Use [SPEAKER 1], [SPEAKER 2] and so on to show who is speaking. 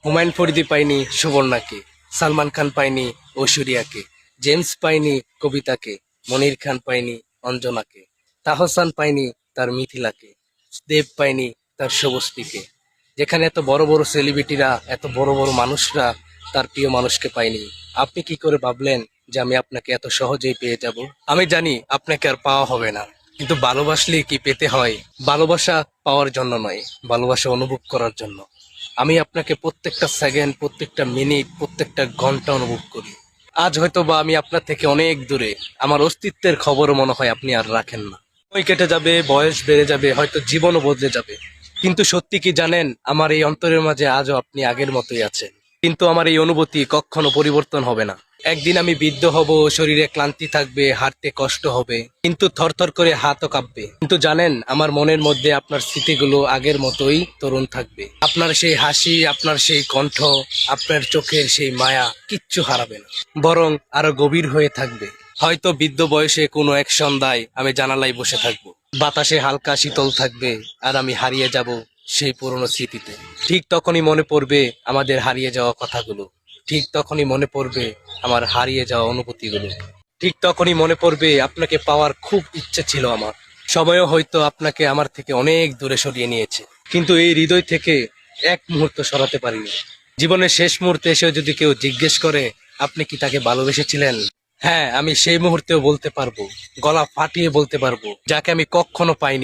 [SPEAKER 1] হুমায়ুন ফরিদি পাইনি সুবর্ণাকে, সালমান খান পাইনি ঐশ্বরিয়াকে, জেমস পাইনি কবিতাকে, মনির খান পাইনি অঞ্জনাকে, তাহসান পাইনি তার মিথিলাকে, দেব পাইনি তার শুভশ্রীকে। যেখানে এত বড় বড় সেলিব্রিটিরা, এত বড় বড় মানুষরা তার প্রিয় মানুষকে পায়নি, আপনি কি করে ভাবলেন যে আমি আপনাকে এত সহজেই পেয়ে যাব? আমি জানি আপনাকে আর পাওয়া হবে না, কিন্তু ভালোবাসলে কি পেতে হয়? ভালোবাসা পাওয়ার জন্য নয়, ভালোবাসা অনুভব করার জন্য। আমি আপনাকে প্রত্যেকটা সেকেন্ড, প্রত্যেকটা মিনিট, প্রত্যেকটা ঘন্টা অনুভব করি। আজ হয়তো বা আমি আপনার থেকে অনেক দূরে, আমার অস্তিত্বের খবরও মনে হয় আপনি আর রাখেন না। সময় কেটে যাবে, বয়স বেড়ে যাবে, হয়তো জীবনও বদলে যাবে, কিন্তু সত্যি কি জানেন, আমার এই অন্তরের মাঝে আজও আপনি আগের মতোই আছেন। কিন্তু আমার এই অনুভূতি কখনো পরিবর্তন হবে না। একদিন আমি বৃদ্ধ হব, শরীরে ক্লান্তি থাকবে, হাঁটতে কষ্ট হবে, কিন্তু থরথর করে হাতও কাঁপবে। কিন্তু জানেন, আমার মনের মধ্যে আপনার স্মৃতিগুলো আগের মতোই তরুণ থাকবে। আপনার সেই হাসি, আপনার সেই কণ্ঠ, আপনার চোখের সেই মায়া কিচ্ছু হারাবে না, বরং আরো গভীর হয়ে থাকবে। হয়তো বৃদ্ধ বয়সে কোনো এক সন্ধ্যায় আমি জানালায় বসে থাকবো, বাতাসে হালকা শীতল থাকবে, আর আমি হারিয়ে যাব সেই পুরনো স্মৃতিতে। ঠিক তখনই মনে পড়বে আমাদের হারিয়ে যাওয়া কথাগুলো, ঠিক তখনই মনে পড়বে আমার হারিয়ে যাওয়া অনুভূতিগুলো, ঠিক তখনই মনে পড়বে আপনাকে পাওয়ার খুব ইচ্ছে ছিল আমার। সময়ও হয়তো আপনাকে আমার থেকে অনেক দূরে সরিয়ে নিয়েছে, কিন্তু এই হৃদয় থেকে এক মুহূর্ত সরাতে পারিনি। জীবনের শেষ মুহূর্তে এসেও যদি কেউ জিজ্ঞেস করে আপনি কি তাকে ভালোবেসেছিলেন, হ্যাঁ, আমি সেই মুহূর্তেও বলতে পারবো, গলা ফাটিয়ে বলতে পারবো, যাকে আমি কখনো পাইনি।